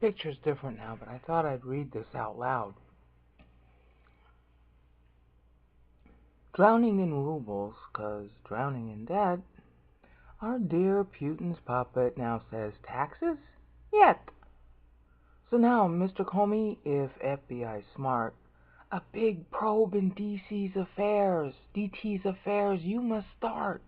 Picture's different now, but I thought I'd read this out loud. Drowning in rubles, 'cause drowning in debt. Our dear Putin's puppet now says taxes? Yet! So now, Mr. Comey, if FBI's smart, a big probe in DT's affairs, you must start.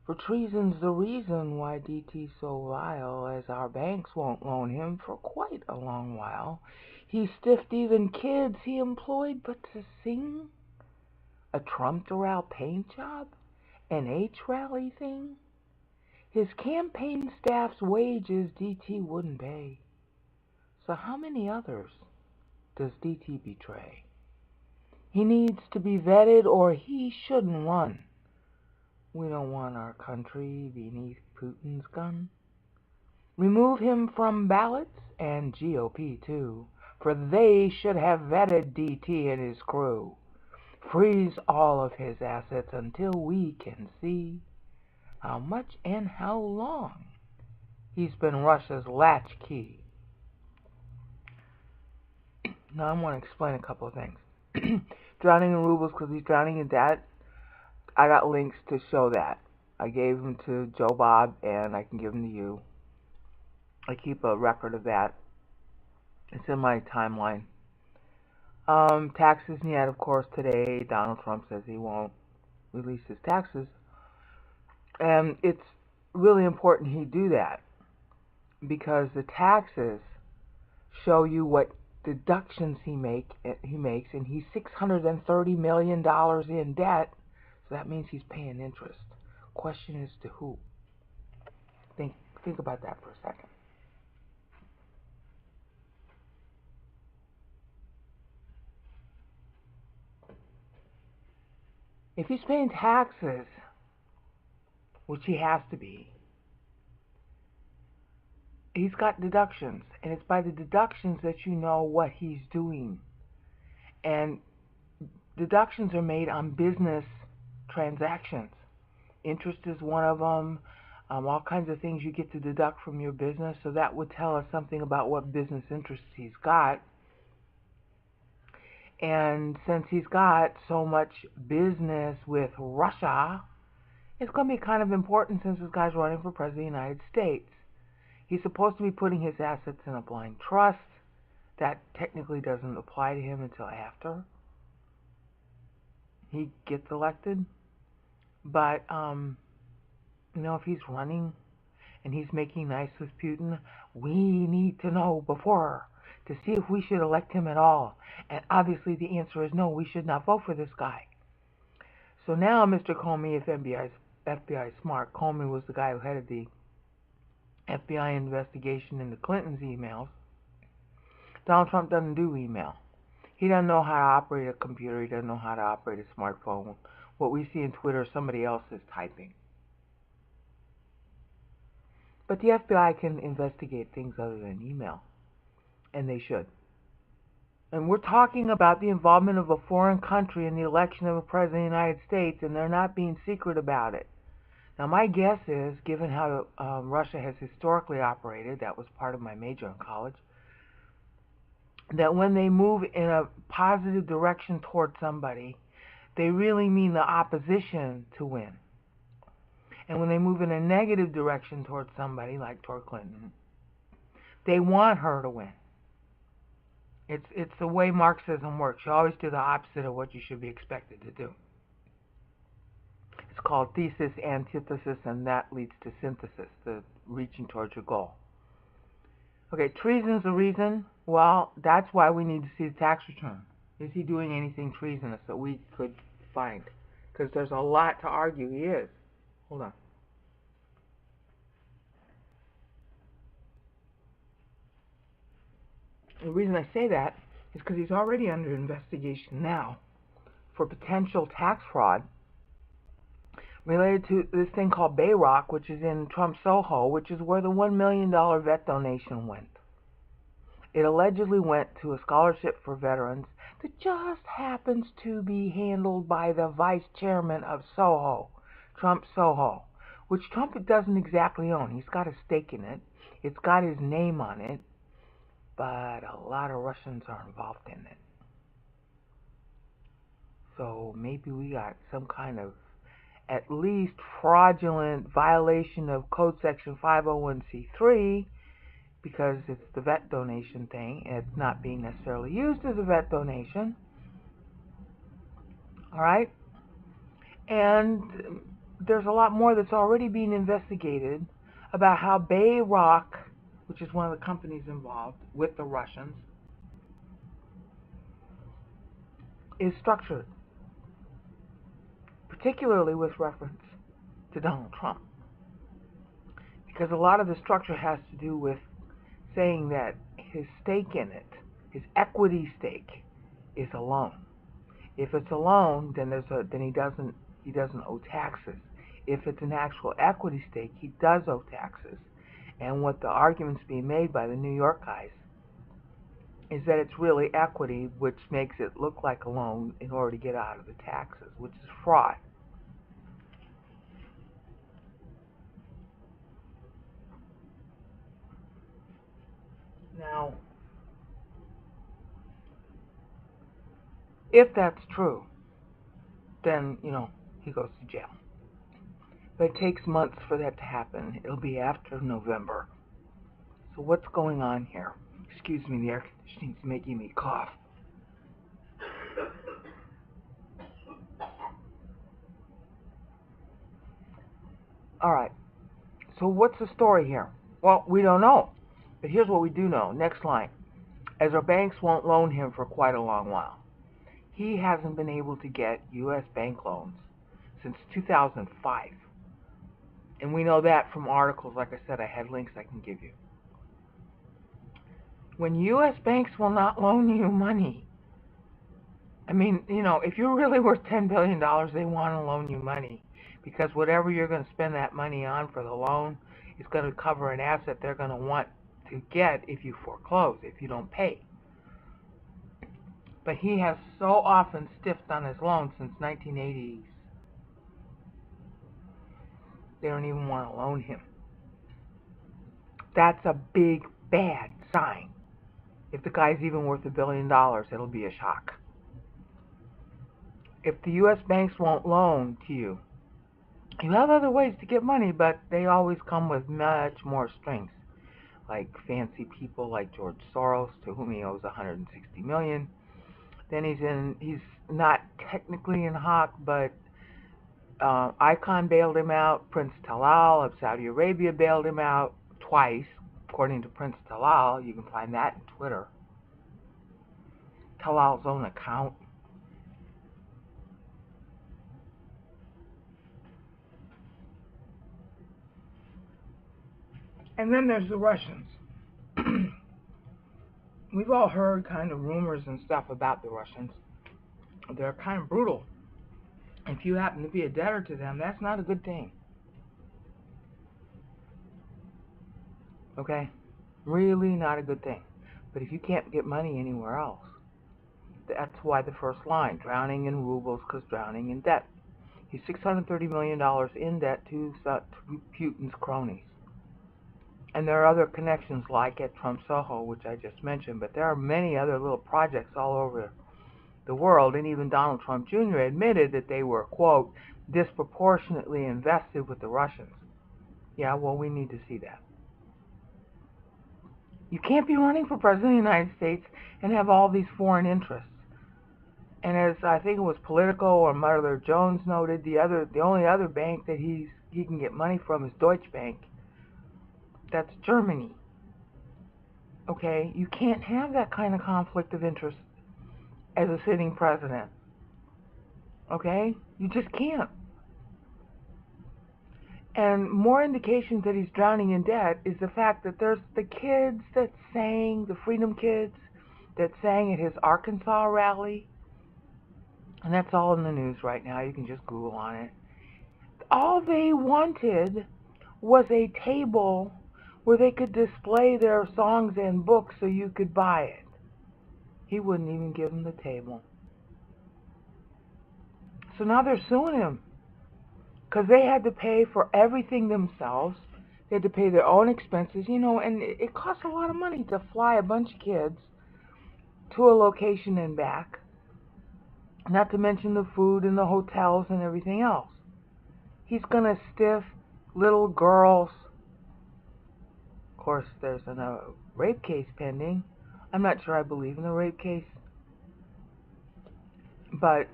For treason's the reason why DT's so vile, as our banks won't loan him for quite a long while. He stiffed even kids he employed but to sing? A Trump Doral paint job? An H-rally thing? His campaign staff's wages DT wouldn't pay. So how many others does DT betray? He needs to be vetted or he shouldn't run. We don't want our country beneath Putin's gun. Remove him from ballots and GOP too, for they should have vetted DT and his crew. Freeze all of his assets until we can see how much and how long he's been Russia's latchkey. Now I want to explain a couple of things. Drowning in rubles because he's drowning in debt. I got links to show that. I gave them to Joe Bob, and I can give them to you. I keep a record of that. It's in my timeline. Taxes yet, of course, today Donald Trump says he won't release his taxes. And it's really important he do that because the taxes show you what deductions he makes, and he's $630 million in debt, so that means he's paying interest. Question is to who? Think about that for a second. If he's paying taxes, which he has to be, he's got deductions, and it's by the deductions that you know what he's doing. And deductions are made on business transactions. Interest is one of them. All kinds of things you get to deduct from your business, so that would tell us something about what business interests he's got. And since he's got so much business with Russia, it's going to be kind of important since this guy's running for president of the United States. He's supposed to be putting his assets in a blind trust. That technically doesn't apply to him until after he gets elected. But, if he's running and he's making nice with Putin, we need to know before to see if we should elect him at all. And obviously the answer is no, we should not vote for this guy. So now, Mr. Comey, if FBI is smart, Comey was the guy who headed the FBI investigation into Clinton's emails. Donald Trump doesn't do email. He doesn't know how to operate a computer. He doesn't know how to operate a smartphone. What we see in Twitter, somebody else is typing. But the FBI can investigate things other than email, and they should. And we're talking about the involvement of a foreign country in the election of a president of the United States, and they're not being secret about it. Now, my guess is, given how Russia has historically operated, that was part of my major in college, that when they move in a positive direction toward somebody, they really mean the opposition to win. And when they move in a negative direction toward somebody, like toward Clinton, they want her to win. It's the way Marxism works. You always do the opposite of what you should be expected to do. It's called thesis, antithesis, and that leads to synthesis, the reaching towards your goal. Okay, treason's the reason. Well, that's why we need to see the tax return. Is he doing anything treasonous that we could find? Because there's a lot to argue he is. Hold on. The reason I say that is because he's already under investigation now for potential tax fraud related to this thing called Bayrock, which is in Trump Soho, which is where the $1 million vet donation went. It allegedly went to a scholarship for veterans that just happens to be handled by the vice chairman of Soho, Trump Soho, which Trump doesn't exactly own. He's got a stake in it. It's got his name on it. but a lot of Russians are involved in it. So maybe we got some kind of at least fraudulent violation of Code Section 501c3 because it's the vet donation thing and it's not being necessarily used as a vet donation. All right? And there's a lot more that's already being investigated about how Bayrock, which is one of the companies involved with the Russians, is structured, particularly with reference to Donald Trump. Because a lot of the structure has to do with saying that his stake in it, his equity stake, is a loan. If it's a loan, then he doesn't owe taxes. If it's an actual equity stake, he does owe taxes. And what the argument's being made by the New York guys is that it's really equity, which makes it look like a loan in order to get out of the taxes, which is fraud. Now, if that's true, then, he goes to jail. But it takes months for that to happen. It'll be after November. So what's going on here? Excuse me, the air conditioning's making me cough. Alright, so what's the story here? Well, we don't know. But here's what we do know. Next line. As our banks won't loan him for quite a long while. He hasn't been able to get U.S. bank loans since 2005. And we know that from articles. Like I said, I had links I can give you. When U.S. banks will not loan you money, I mean, if you're really worth $10 billion, they want to loan you money. Because whatever you're going to spend that money on for the loan is going to cover an asset they're going to want to get if you foreclose, if you don't pay. But he has so often stiffed on his loans since 1980s. They don't even want to loan him. That's a big, bad sign. If the guy's even worth $1 billion, it'll be a shock. If the U.S. banks won't loan to you, you have other ways to get money, but they always come with much more strings. Like fancy people like George Soros, to whom he owes $160 million. Then he's not technically in hock, but Icon bailed him out. Prince Talal of Saudi Arabia bailed him out twice, according to Prince Talal. You can find that in Twitter. Talal's own account. And then there's the Russians. We've all heard kind of rumors and stuff about the Russians. They're kind of brutal. If you happen to be a debtor to them, that's not a good thing. Okay? Really not a good thing. But if you can't get money anywhere else, that's why the first line, drowning in rubles because drowning in debt. He's $630 million in debt to Putin's cronies. And there are other connections like at Trump Soho, which I just mentioned, but there are many other little projects all over the world, and even Donald Trump Jr. admitted that they were, quote, disproportionately invested with the Russians. Yeah, well, we need to see that. You can't be running for president of the United States and have all these foreign interests. And as I think it was Politico or Mother Jones noted, the only other bank that he can get money from is Deutsche Bank. That's Germany. Okay? You can't have that kind of conflict of interest as a sitting president. Okay? You just can't. And more indications that he's drowning in debt is the fact that there's the kids that sang, the Freedom Kids, that sang at his Arkansas rally. And that's all in the news right now. You can just Google on it. All they wanted was a table where they could display their songs and books so you could buy it. He wouldn't even give them the table. So now they're suing him because they had to pay for everything themselves. They had to pay their own expenses, and it costs a lot of money to fly a bunch of kids to a location and back, not to mention the food and the hotels and everything else. He's going to stiff little girls. Of course, there's a rape case pending. I'm not sure I believe in the rape case, but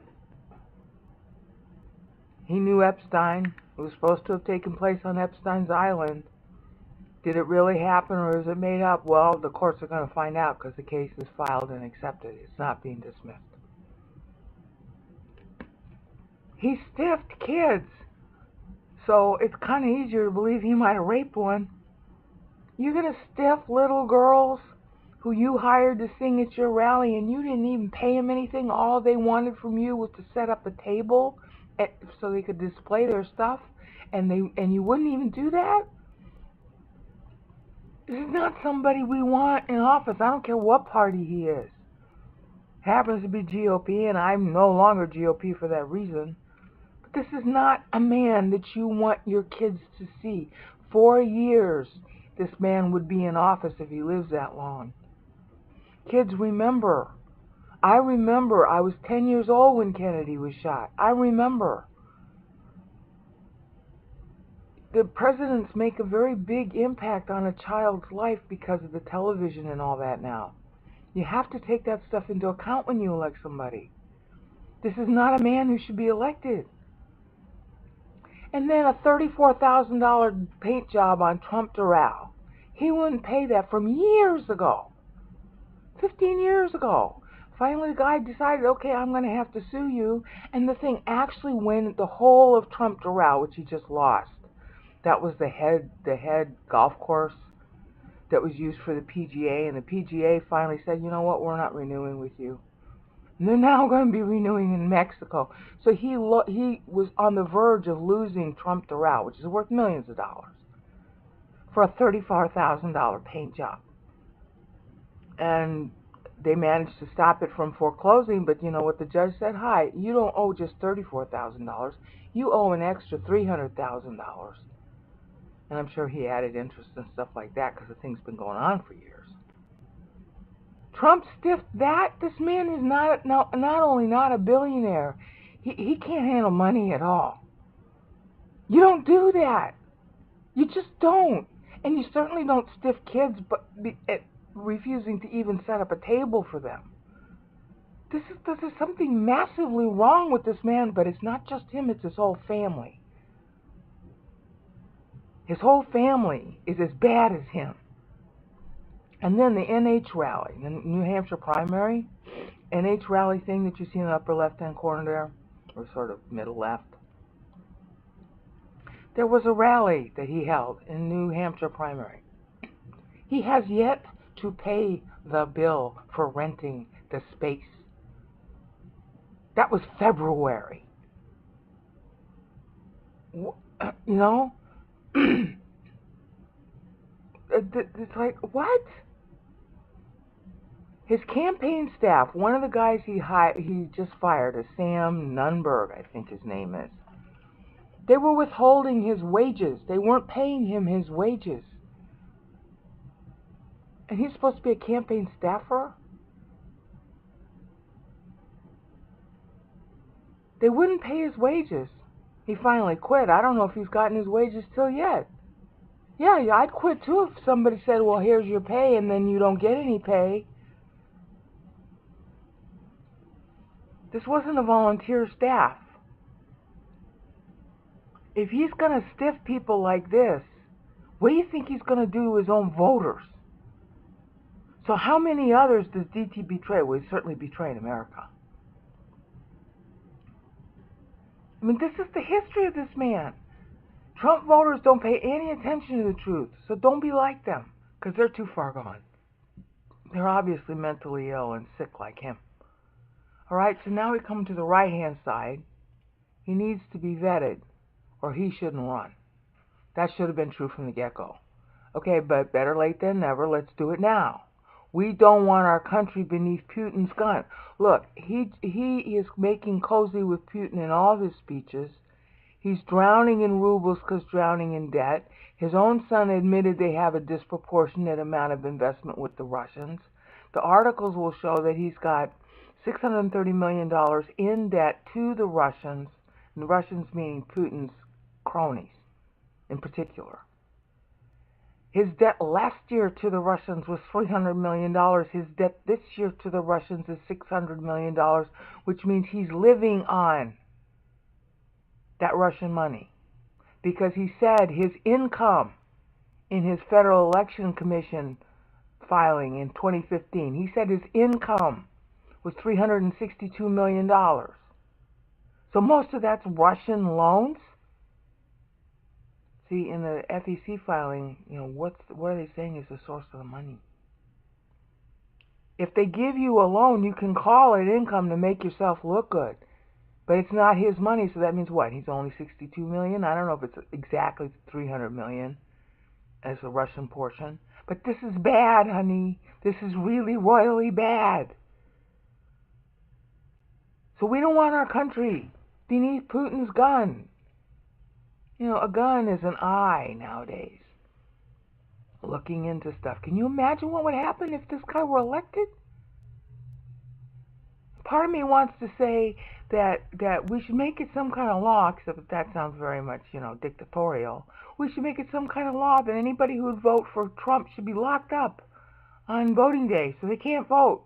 he knew Epstein. It was supposed to have taken place on Epstein's Island. Did it really happen, or is it made up? Well, the courts are going to find out because the case is filed and accepted. It's not being dismissed. He stiffed kids, so it's kind of easier to believe he might have raped one. You're going to stiff little girls who you hired to sing at your rally, and you didn't even pay them anything. All they wanted from you was to set up a table so they could display their stuff, and you wouldn't even do that? This is not somebody we want in office. I don't care what party he is. Happens to be GOP, and I'm no longer GOP for that reason. But this is not a man that you want your kids to see. 4 years this man would be in office if he lives that long. Kids, remember. I remember. I was 10 years old when Kennedy was shot. I remember. The presidents make a very big impact on a child's life because of the television and all that now. You have to take that stuff into account when you elect somebody. This is not a man who should be elected. And then a $34,000 paint job on Trump Doral. He wouldn't pay that from years ago. 15 years ago. Finally, the guy decided, okay, I'm going to have to sue you. And the thing actually went the whole of Trump Doral, which he just lost. That was the head golf course that was used for the PGA. And the PGA finally said, you know what, we're not renewing with you. And they're now going to be renewing in Mexico. So he was on the verge of losing Trump Doral, which is worth millions of dollars, for a $34,000 paint job. And they managed to stop it from foreclosing, but you know what the judge said? Hi, you don't owe just $34,000. You owe an extra $300,000. And I'm sure he added interest and stuff like that because the thing's been going on for years. Trump stiffed that. This man is not only not a billionaire, he can't handle money at all. You don't do that. You just don't. And you certainly don't stiff kids refusing to even set up a table for them. This is something massively wrong with this man, but it's not just him, it's his whole family. His whole family is as bad as him. And then the NH rally, the New Hampshire primary, NH rally thing that you see in the upper left-hand corner there, or sort of middle left. There was a rally that he held in New Hampshire primary. He has yet to pay the bill for renting the space. That was February. You know? It's like, what? His campaign staff, one of the guys he just fired, a Sam Nunberg, I think his name is. They were withholding his wages. They weren't paying him his wages. And he's supposed to be a campaign staffer? They wouldn't pay his wages. He finally quit. I don't know if he's gotten his wages till yet. Yeah, I'd quit too if somebody said, well, here's your pay, and then you don't get any pay. This wasn't a volunteer staff. If he's going to stiff people like this, what do you think he's going to do to his own voters? So how many others does DT betray? Well, he's certainly betrayed America. I mean, this is the history of this man. Trump voters don't pay any attention to the truth, so don't be like them, because they're too far gone. They're obviously mentally ill and sick like him. All right, so now we come to the right-hand side. He needs to be vetted, or he shouldn't run. That should have been true from the get-go. Okay, but better late than never. Let's do it now. We don't want our country beneath Putin's gun. Look, he is making cozy with Putin in all of his speeches. He's drowning in rubles because drowning in debt. His own son admitted they have a disproportionate amount of investment with the Russians. The articles will show that he's got $630 million in debt to the Russians, and the Russians meaning Putin's cronies in particular. His debt last year to the Russians was $300 million. His debt this year to the Russians is $600 million, which means he's living on that Russian money. Because he said his income in his Federal Election Commission filing in 2015, he said his income was $362 million. So most of that's Russian loans. See, in the FEC filing, what are they saying is the source of the money? If they give you a loan, you can call it income to make yourself look good. But it's not his money, so that means what? He's only $62 million? I don't know if it's exactly $300 million as the Russian portion. But this is bad, honey. This is really royally bad. So we don't want our country beneath Putin's gun. A gun is an eye nowadays. Looking into stuff. Can you imagine what would happen if this guy were elected? Part of me wants to say that we should make it some kind of law, except that sounds very much, dictatorial. We should make it some kind of law that anybody who would vote for Trump should be locked up on voting day so they can't vote.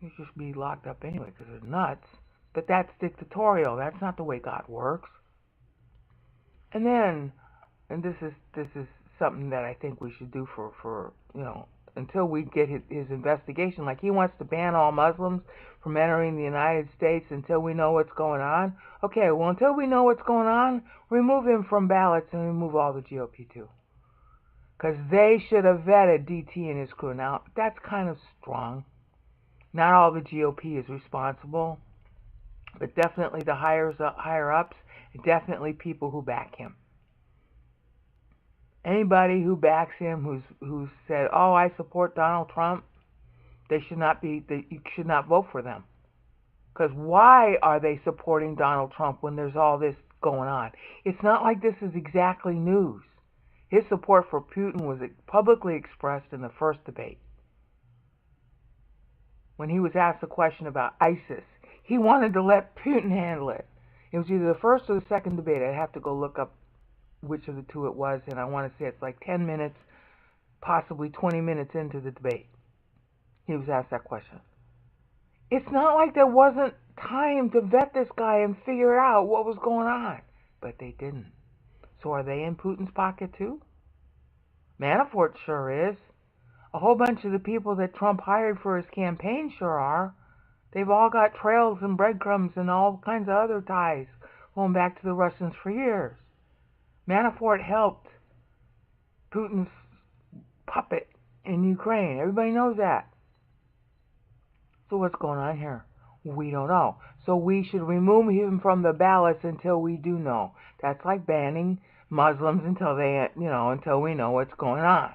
They should be locked up anyway because they're nuts. But that's dictatorial. That's not the way God works. And then, and this is something that I think we should do for until we get his investigation. Like, he wants to ban all Muslims from entering the United States until we know what's going on. Okay, well, until we know what's going on, remove him from ballots and remove all the GOP too. Because they should have vetted DT and his crew. Now, that's kind of strong. Not all the GOP is responsible, but definitely the higher-ups, definitely people who back him. Anybody who backs him, who's said, "Oh, I support Donald Trump," you should not vote for them. Because why are they supporting Donald Trump when there's all this going on? It's not like this is exactly news. His support for Putin was publicly expressed in the first debate. When he was asked a question about ISIS, he wanted to let Putin handle it. It was either the first or the second debate. I'd have to go look up which of the two it was, and I want to say it's like 10 minutes, possibly 20 minutes into the debate. He was asked that question. It's not like there wasn't time to vet this guy and figure out what was going on. But they didn't. So are they in Putin's pocket too? Manafort sure is. A whole bunch of the people that Trump hired for his campaign sure are. They've all got trails and breadcrumbs and all kinds of other ties going back to the Russians for years. Manafort helped Putin's puppet in Ukraine. Everybody knows that. So what's going on here? We don't know. So we should remove him from the ballots until we do know. That's like banning Muslims until we know what's going on.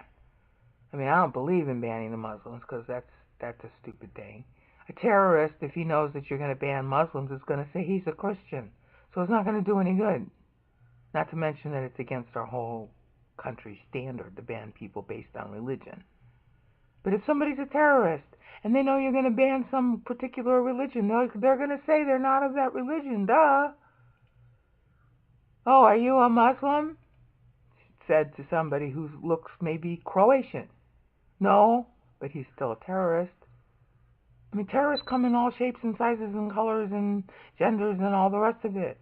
I mean, I don't believe in banning the Muslims because that's a stupid thing. A terrorist, if he knows that you're going to ban Muslims, is going to say he's a Christian. So it's not going to do any good. Not to mention that it's against our whole country's standard to ban people based on religion. But if somebody's a terrorist and they know you're going to ban some particular religion, they're going to say they're not of that religion. Duh. Oh, are you a Muslim? Said to somebody who looks maybe Croatian. No, but he's still a terrorist. I mean, terrorists come in all shapes and sizes and colors and genders and all the rest of it.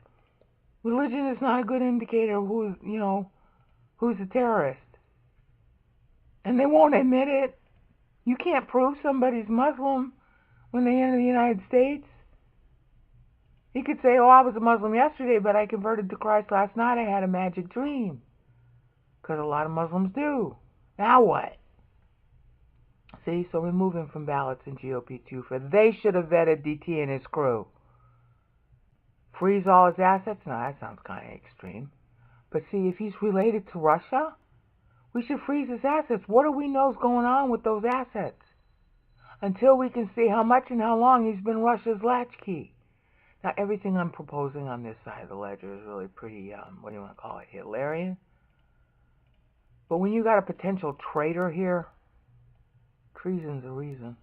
Religion is not a good indicator of who's a terrorist. And they won't admit it. You can't prove somebody's Muslim when they enter the United States. He could say, "Oh, I was a Muslim yesterday, but I converted to Christ last night. I had a magic dream." Because a lot of Muslims do. Now what? See, so remove him from ballots in GOP too, for they should have vetted DT and his crew. Freeze all his assets? No, that sounds kind of extreme. But see, if he's related to Russia, we should freeze his assets. What do we know is going on with those assets? Until we can see how much and how long he's been Russia's latchkey. Now, everything I'm proposing on this side of the ledger is really pretty, what do you want to call it, Hitlerian? But when you got a potential traitor here, treason's a reason.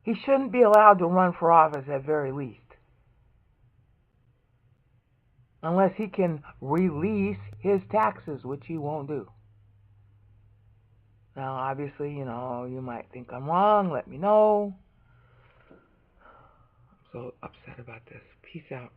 He shouldn't be allowed to run for office at very least. Unless he can release his taxes, which he won't do. Now, obviously, you might think I'm wrong. Let me know. I'm so upset about this. Peace out.